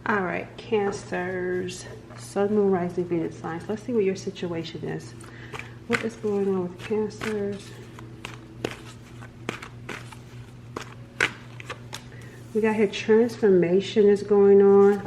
All right, Cancers, Sun, Moon, Rising, Venus signs. Let's see what your situation is. What is going on with Cancers? We got here transformation is going on.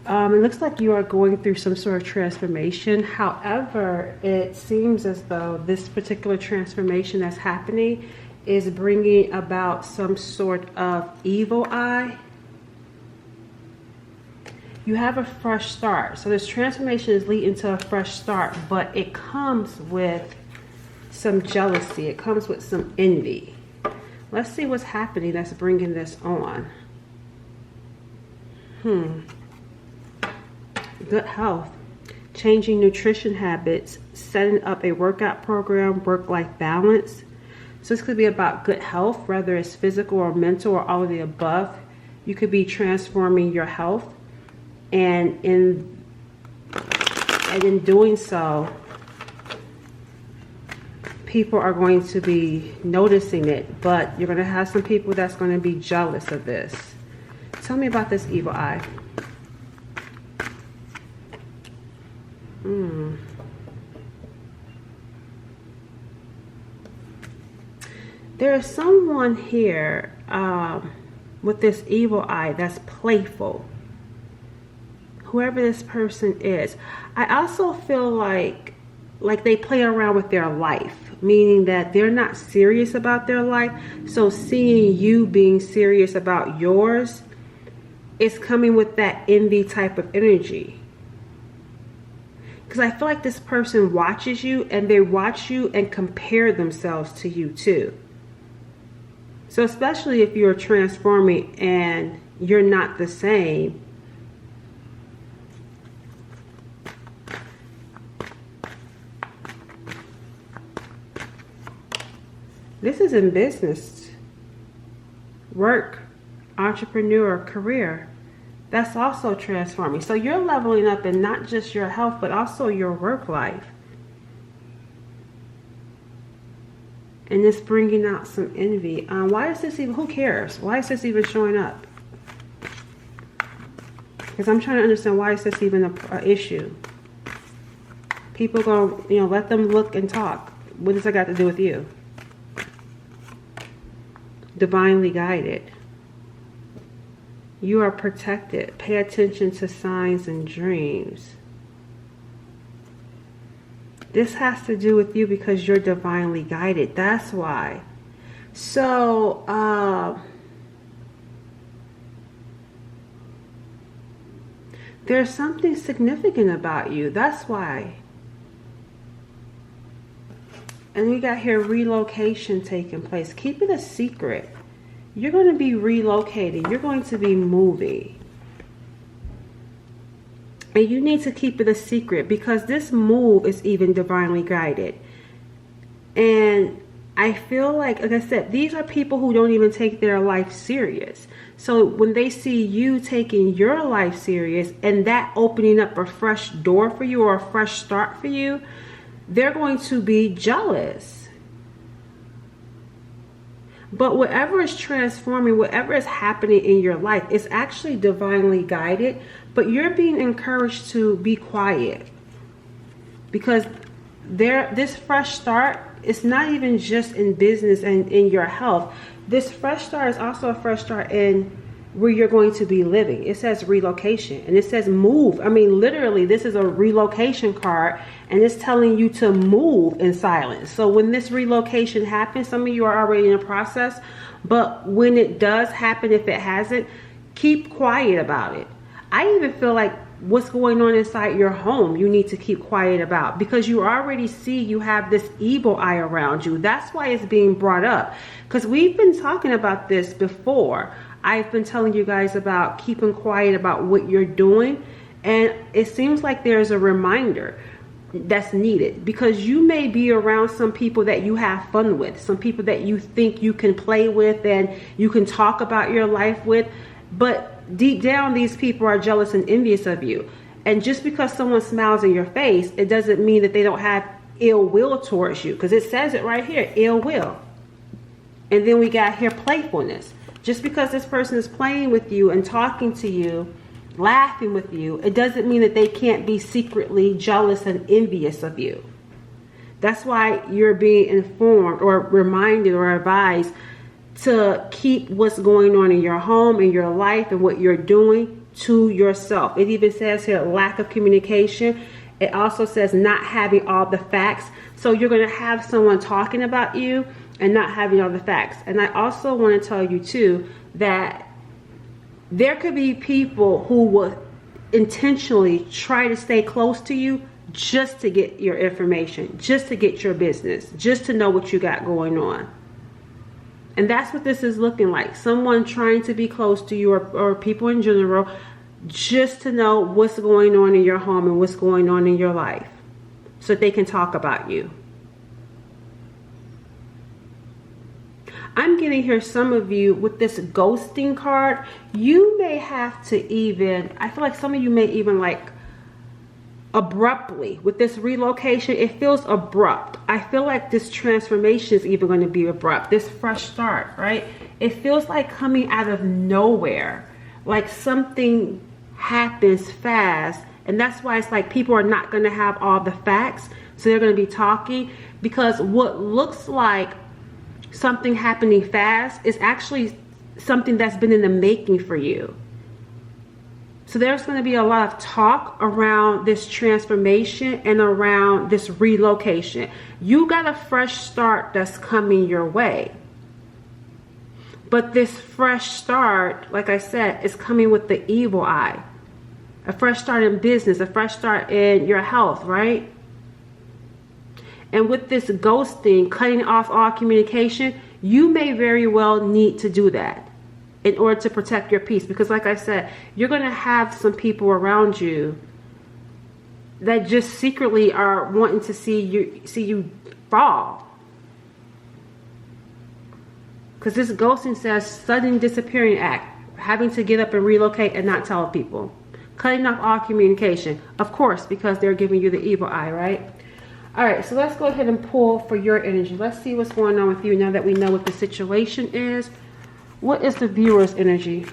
It looks like you are going through some sort of transformation. However, it seems as though this particular transformation that's happening is bringing about some sort of evil eye. You have a fresh start. So this transformation is leading to a fresh start, but it comes with some jealousy. It comes with some envy. Let's see what's happening that's bringing this on. Good health, changing nutrition habits, setting up a workout program, work-life balance. So this could be about good health, whether it's physical or mental or all of the above. You could be transforming your health, and in doing so, people are going to be noticing it, but you're going to have some people that's going to be jealous of this. Tell me about this evil eye. There is someone here with this evil eye that's playful. Whoever this person is. I also feel like they play around with their life, meaning that they're not serious about their life. So seeing you being serious about yours is coming with that envy type of energy. Because I feel like this person watches you, and they watch you and compare themselves to you too. So especially if you're transforming and you're not the same. This is in business, work, entrepreneur, career. That's also transforming. So you're leveling up in not just your health, but also your work life. And it's bringing out some envy. Why is this even, who cares? Why is this even showing up? Because I'm trying to understand, why is this even an issue? People go, let them look and talk. What does that got to do with you? Divinely guided. You are protected. Pay attention to signs and dreams. This has to do with you because you're divinely guided. That's why. So, there's something significant about you. That's why. And we got here relocation taking place. Keep it a secret. You're going to be relocating. You're going to be moving. And you need to keep it a secret because this move is even divinely guided. And I feel like I said, these are people who don't even take their life serious. So when they see you taking your life serious and that opening up a fresh door for you or a fresh start for you, they're going to be jealous. But whatever is transforming, whatever is happening in your life is actually divinely guided, but you're being encouraged to be quiet. Because this fresh start is not even just in business and in your health. This fresh start is also a fresh start in where you're going to be living. It says relocation and it says move. I mean, literally, this is a relocation card and it's telling you to move in silence. So when this relocation happens, some of you are already in the process, but when it does happen, if it hasn't, keep quiet about it. I even feel like what's going on inside your home, you need to keep quiet about, because you already see you have this evil eye around you. That's why it's being brought up, because we've been talking about this before. I've been telling you guys about keeping quiet about what you're doing, and it seems like there's a reminder that's needed, because you may be around some people that you have fun with, some people that you think you can play with and you can talk about your life with, but deep down these people are jealous and envious of you. And just because someone smiles in your face, it doesn't mean that they don't have ill will towards you, because it says it right here, ill will. And then we got here playfulness. Just because this person is playing with you and talking to you laughing with you, it doesn't mean that they can't be secretly jealous and envious of you. That's why you're being informed or reminded or advised to keep what's going on in your home, in your life, and what you're doing to yourself. It even says here, lack of communication. It also says not having all the facts. So you're going to have someone talking about you and not having all the facts. And I also want to tell you too that there could be people who will intentionally try to stay close to you just to get your information, just to get your business, just to know what you got going on. And that's what this is looking like. Someone trying to be close to you, or people in general, just to know what's going on in your home and what's going on in your life, so that they can talk about you. I'm getting here some of you with this ghosting card. You may have to even, I feel like some of you may even like abruptly with this relocation. It feels abrupt. I feel like this transformation is even going to be abrupt. This fresh start, right? It feels like coming out of nowhere, like something happens fast. And that's why it's like people are not going to have all the facts. So they're going to be talking, because what looks like something happening fast is actually something that's been in the making for you. So there's going to be a lot of talk around this transformation and around this relocation. You got a fresh start that's coming your way. But this fresh start, like I said, is coming with the evil eye. A fresh start in business, a fresh start in your health, right? And with this ghosting, cutting off all communication, you may very well need to do that in order to protect your peace. Because like I said, you're going to have some people around you that just secretly are wanting to see you fall. Because this ghosting says sudden disappearing act, having to get up and relocate and not tell people. Cutting off all communication, of course, because they're giving you the evil eye, right? All right, so let's go ahead and pull for your energy. Let's see what's going on with you now that we know what the situation is. What is the viewer's energy?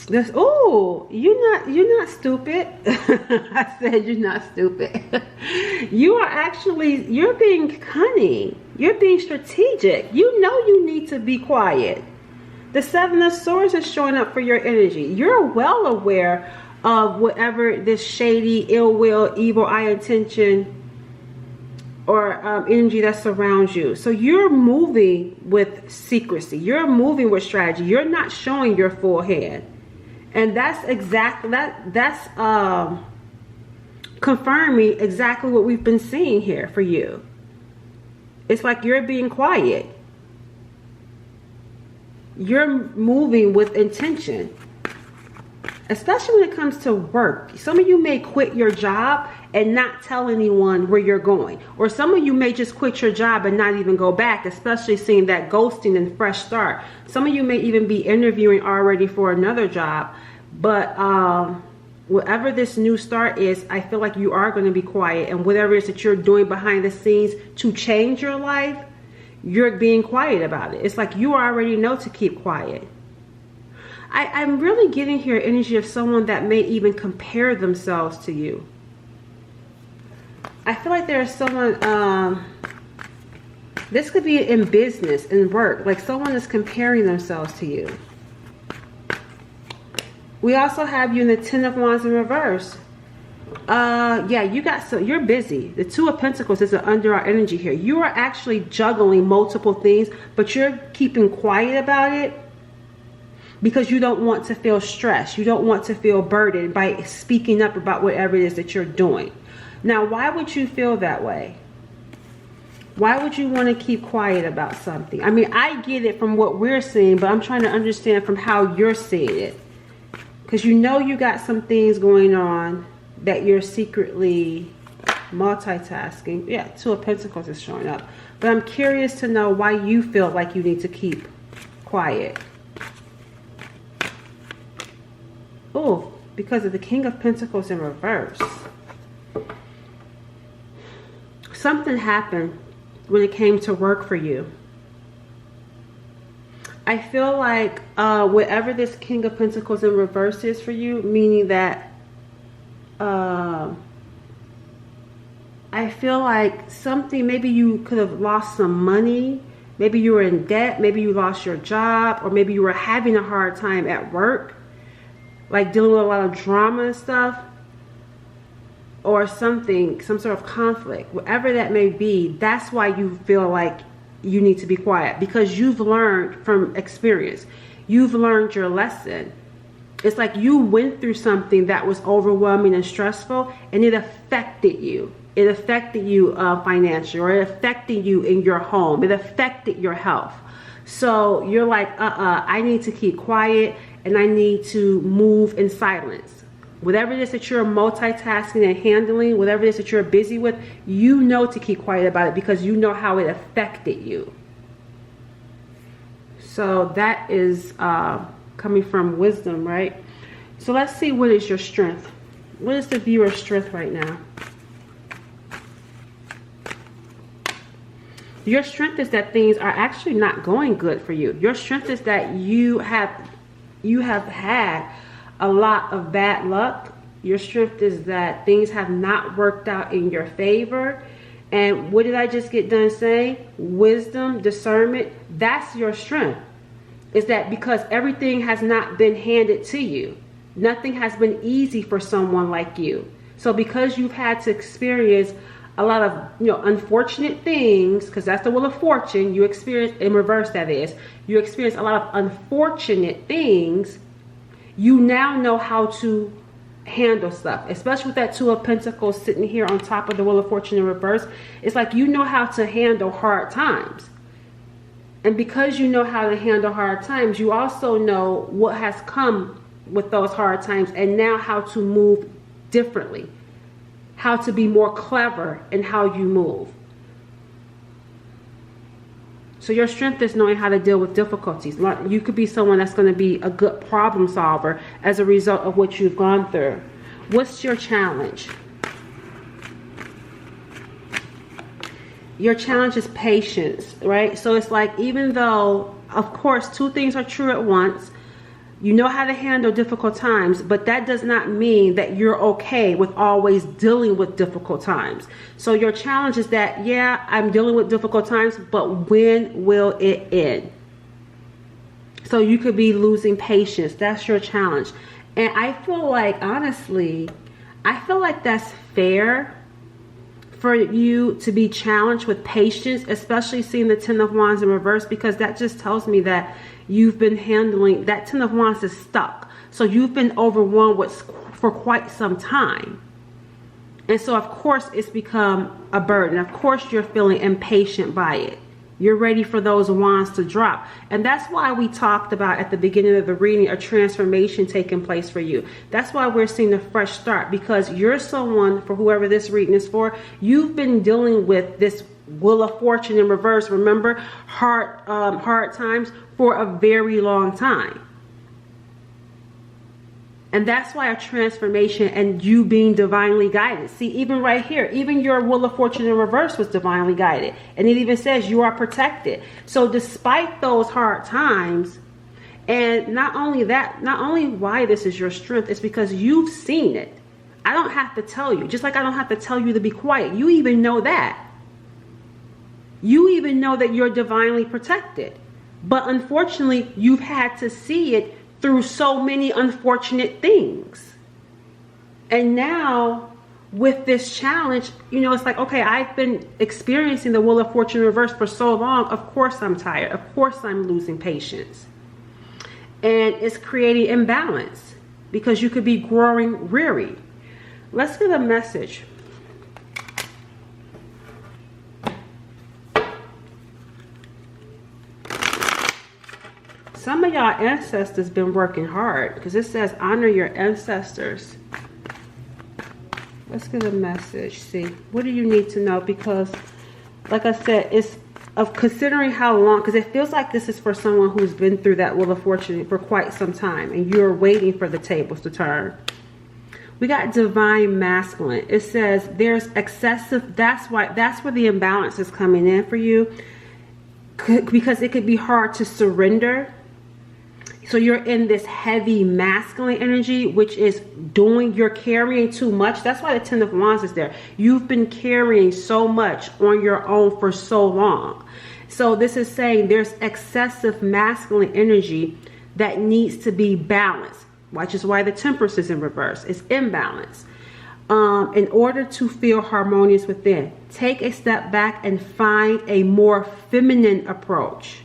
This, oh, you're not stupid. I said you're not stupid. You're being cunning. You're being strategic. You know you need to be quiet. The Seven of Swords is showing up for your energy. You're well aware of whatever this shady, ill will, evil eye intention or energy that surrounds you. So you're moving with secrecy. You're moving with strategy. You're not showing your full hand. And that's exactly that's confirming exactly what we've been seeing here for you. It's like you're being quiet. You're moving with intention, especially when it comes to work. Some of you may quit your job and not tell anyone where you're going, or some of you may just quit your job and not even go back, especially seeing that ghosting and fresh start. Some of you may even be interviewing already for another job, but whatever this new start is, I feel like you are going to be quiet, and whatever it is that you're doing behind the scenes to change your life, you're being quiet about it. It's like you already know to keep quiet. I'm really getting here energy of someone that may even compare themselves to you. I feel like there's someone, this could be in business, in work, like someone is comparing themselves to you. We also have you in the Ten of Wands in reverse. Yeah, you're busy. The Two of Pentacles is under our energy here. You are actually juggling multiple things, but you're keeping quiet about it because you don't want to feel stressed. You don't want to feel burdened by speaking up about whatever it is that you're doing. Now, why would you feel that way? Why would you want to keep quiet about something? I mean, I get it from what we're seeing, but I'm trying to understand from how you're seeing it. Because you know you got some things going on that you're secretly multitasking. Yeah, Two of Pentacles is showing up. But I'm curious to know why you feel like you need to keep quiet. Oh, because of the King of Pentacles in reverse. Something happened when it came to work for you. I feel like whatever this King of Pentacles in reverse is for you, meaning that I feel like something, maybe you could have lost some money, maybe you were in debt, maybe you lost your job, or maybe you were having a hard time at work, like dealing with a lot of drama and stuff, or something, some sort of conflict, whatever that may be. That's why you feel like you need to be quiet, because you've learned from experience. You've learned your lesson. It's like you went through something that was overwhelming and stressful, and it affected you. It affected you financially, or it affected you in your home. It affected your health. So you're like, I need to keep quiet, and I need to move in silence. Whatever it is that you're multitasking and handling, whatever it is that you're busy with, you know to keep quiet about it, because you know how it affected you. So that is coming from wisdom, right? So let's see, what is your strength? What is the viewer's strength right now? Your strength is that things are actually not going good for you. Your strength is that you have had a lot of bad luck. Your strength is that things have not worked out in your favor. And what did I just get done saying? Wisdom, discernment, that's your strength. Is that because everything has not been handed to you. Nothing has been easy for someone like you. So because you've had to experience a lot of, unfortunate things, because that's the Wheel of Fortune, you experience, in reverse that is, you experience a lot of unfortunate things, you now know how to handle stuff, especially with that Two of Pentacles sitting here on top of the Wheel of Fortune in reverse. It's like you know how to handle hard times. And because you know how to handle hard times, you also know what has come with those hard times, and now how to move differently, how to be more clever in how you move. So your strength is knowing how to deal with difficulties. You could be someone that's going to be a good problem solver as a result of what you've gone through. What's your challenge? Your challenge is patience, right? So it's like, even though, of course, two things are true at once, you know how to handle difficult times, but that does not mean that you're okay with always dealing with difficult times. So your challenge is that, yeah, I'm dealing with difficult times, but when will it end? So you could be losing patience. That's your challenge. And I feel like, honestly, I feel like that's fair for you to be challenged with patience, especially seeing the Ten of Wands in reverse, because that just tells me that you've been handling, that Ten of Wands is stuck. So you've been overwhelmed with for quite some time. And so, of course, it's become a burden. Of course, you're feeling impatient by it. You're ready for those wands to drop. And that's why we talked about at the beginning of the reading a transformation taking place for you. That's why we're seeing a fresh start, because you're someone, for whoever this reading is for, you've been dealing with this Wheel of Fortune in reverse, remember, hard times for a very long time. And that's why a transformation and you being divinely guided. See, even right here, even your Wheel of Fortune in reverse was divinely guided. And it even says you are protected. So despite those hard times, and not only that, not only why this is your strength, it's because you've seen it. I don't have to tell you, just like I don't have to tell you to be quiet. You even know that. You even know that you're divinely protected. But unfortunately, you've had to see it through so many unfortunate things. And now with this challenge, it's like, okay, I've been experiencing the Wheel of Fortune reverse for so long. Of course I'm tired. Of course I'm losing patience. And it's creating imbalance because you could be growing weary. Let's get a message. Some of y'all ancestors been working hard, because it says honor your ancestors. Let's get a message. See, what do you need to know? Because, like I said, it's of considering how long, because it feels like this is for someone who's been through that Wheel of Fortune for quite some time, and you're waiting for the tables to turn. We got divine masculine. It says there's excessive, that's where the imbalance is coming in for you, because it could be hard to surrender. So you're in this heavy masculine energy, which is you're carrying too much. That's why the Ten of Wands is there. You've been carrying so much on your own for so long. So this is saying there's excessive masculine energy that needs to be balanced, which is why the Temperance is in reverse. It's imbalance. In order to feel harmonious within, take a step back and find a more feminine approach,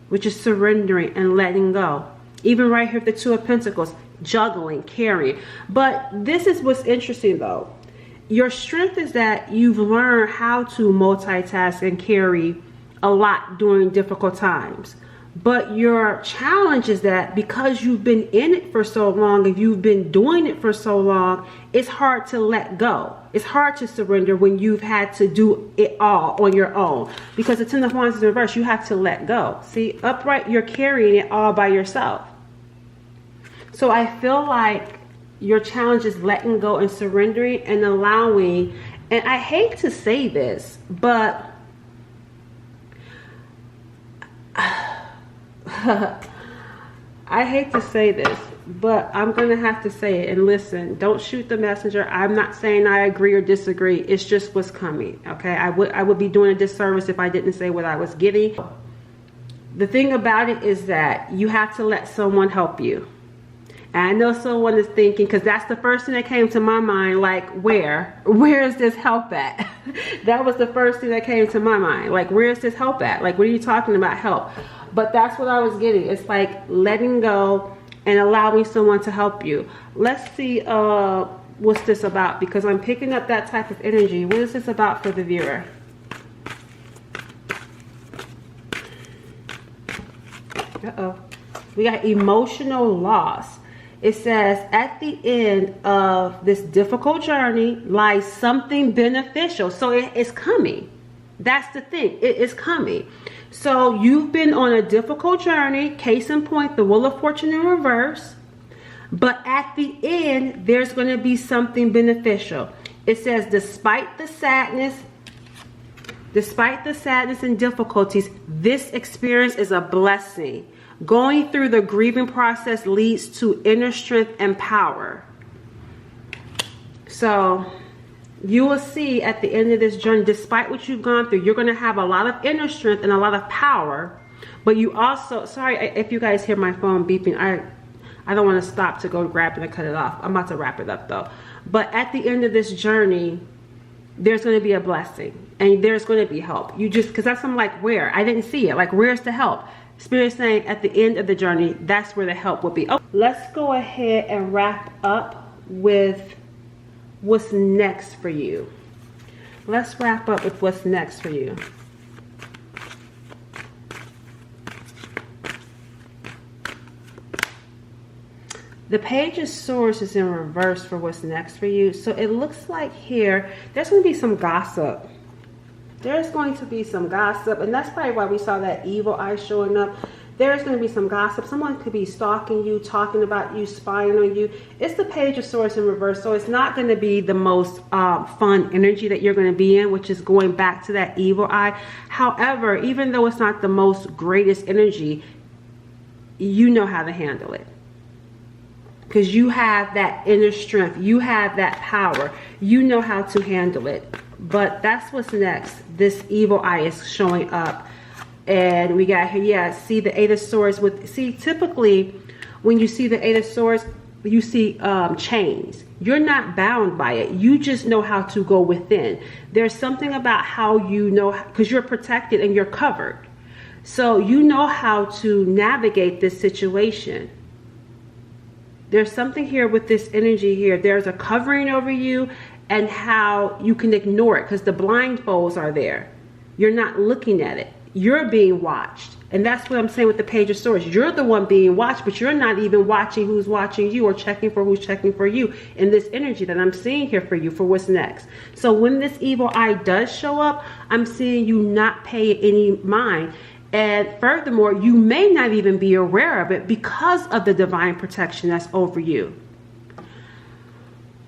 which is surrendering and letting go. Even right here, the Two of Pentacles, juggling, carrying. But this is what's interesting though. Your strength is that you've learned how to multitask and carry a lot during difficult times. But your challenge is that because you've been in it for so long, if you've been doing it for so long, it's hard to let go. It's hard to surrender when you've had to do it all on your own. Because the Ten of Wands is in reverse, you have to let go. See, upright, you're carrying it all by yourself. So I feel like your challenge is letting go and surrendering and allowing, and I hate to say this, but I hate to say this, but I'm going to have to say it. And listen, don't shoot the messenger. I'm not saying I agree or disagree. It's just what's coming. Okay. I would be doing a disservice if I didn't say what I was getting. The thing about it is that you have to let someone help you. And I know someone is thinking, because that's the first thing that came to my mind, like, where is this help at? That was the first thing that came to my mind. Like, where is this help at? Like, what are you talking about, help? But that's what I was getting. It's like letting go and allowing someone to help you. Let's see what's this about, because I'm picking up that type of energy. What is this about for the viewer? Uh-oh. We got emotional loss. It says, at the end of this difficult journey lies something beneficial. So it's coming. That's the thing. It is coming. So you've been on a difficult journey. Case in point, the Wheel of Fortune in reverse. But at the end, there's going to be something beneficial. It says, despite the sadness and difficulties, this experience is a blessing. Going through the grieving process leads to inner strength and power. So you will see at the end of this journey, despite what you've gone through, you're going to have a lot of inner strength and a lot of power. But you also, sorry if you guys hear my phone beeping, I don't want to stop to go grab it and cut it off. I'm about to wrap it up though. But at the end of this journey, there's going to be a blessing and there's going to be help. You just, because that's, I'm like, where? I didn't see it. Like, where's the help? Spirit saying at the end of the journey, that's where the help will be. Oh, let's go ahead and wrap up with what's next for you. Let's wrap up with what's next for you. The Page of Swords is in reverse for what's next for you. So it looks like here, there's going to be some gossip. There's going to be some gossip, and that's probably why we saw that evil eye showing up. There's going to be some gossip. Someone could be stalking you, talking about you, spying on you. It's the Page of Swords in reverse, so it's not going to be the most fun energy that you're going to be in, which is going back to that evil eye. However, even though it's not the most greatest energy, you know how to handle it. Because you have that inner strength. You have that power. You know how to handle it. But that's what's next. This evil eye is showing up. And we got here, yeah, see the Eight of Swords. See, typically, when you see the Eight of Swords, you see chains. You're not bound by it. You just know how to go within. There's something about how you know, because you're protected and you're covered. So you know how to navigate this situation. There's something here with this energy here. There's a covering over you and how you can ignore it because the blindfolds are there. You're not looking at it. You're being watched. And that's what I'm saying with the Page of Swords. You're the one being watched, but you're not even watching who's watching you or checking for who's checking for you in this energy that I'm seeing here for you for what's next. So when this evil eye does show up, I'm seeing you not pay any mind. And furthermore, you may not even be aware of it because of the divine protection that's over you.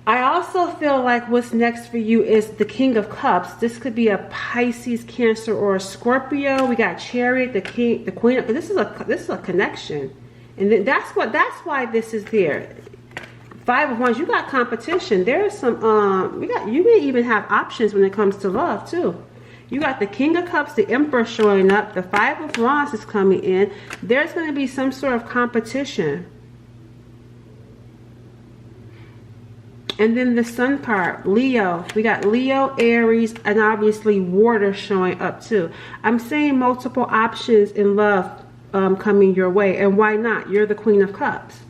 I also feel like what's next for you is the King of Cups. This could be a Pisces, Cancer, or a Scorpio. We got Chariot, the King, the Queen. This is a connection, and then that's why this is there. Five of Wands. You got competition. There's some you may even have options when it comes to love too. You got the King of Cups, the Emperor showing up. The Five of Wands is coming in. There's going to be some sort of competition. And then the Sun card, Leo. We got Leo, Aries, and obviously water showing up too. I'm saying multiple options in love coming your way. And why not? You're the Queen of Cups.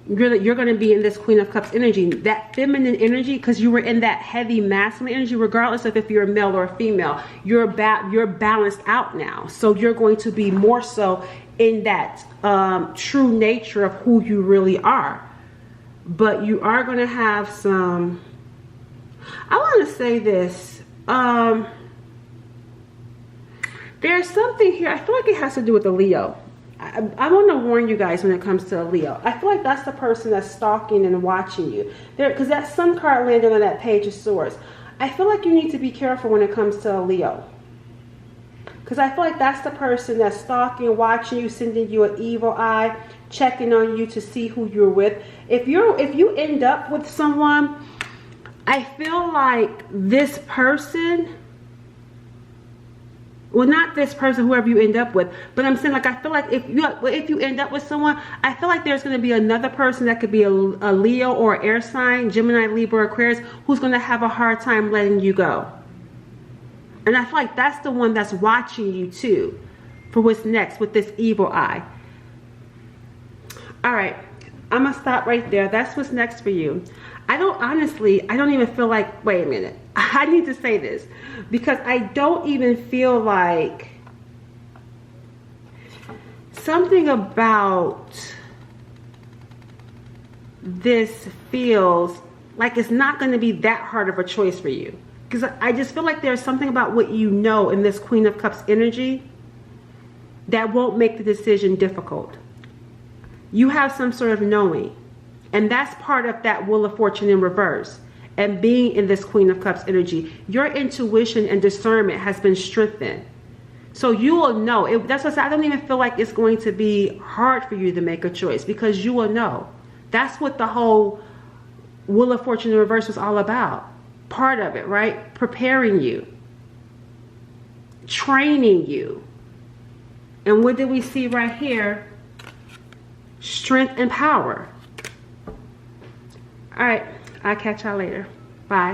You're going to be in this Queen of Cups energy. That feminine energy, because you were in that heavy masculine energy, regardless of if you're a male or a female. You're balanced out now. So you're going to be more so in that true nature of who you really are. But you are going to have some, I want to say this, there's something here, I feel like it has to do with the Leo. I want to warn you guys when it comes to a Leo. I feel like that's the person that's stalking and watching you. Because that Sun card landed on that Page of Swords. I feel like you need to be careful when it comes to a Leo. Because I feel like that's the person that's stalking, watching you, sending you an evil eye, checking on you to see who you're with. If you end up with someone, I feel like this person, well, not this person, whoever you end up with, but I'm saying, like, I feel like if you end up with someone, I feel like there's going to be another person that could be a Leo or air sign, Gemini, Libra, Aquarius, who's going to have a hard time letting you go. And I feel like that's the one that's watching you too for what's next with this evil eye. All right, I'm gonna stop right there. That's what's next for you. I don't even feel like, wait a minute, I need to say this because I don't even feel like something about this feels like it's not going to be that hard of a choice for you. Because I just feel like there's something about what you know in this Queen of Cups energy that won't make the decision difficult. You have some sort of knowing. And that's part of that Wheel of Fortune in reverse. And being in this Queen of Cups energy, your intuition and discernment has been strengthened. So you will know. That's what I said. I don't even feel like it's going to be hard for you to make a choice because you will know. That's what the whole Wheel of Fortune in reverse was all about. Part of it, right? Preparing you. Training you. And what did we see right here? Strength and power. All right. I'll catch y'all later. Bye.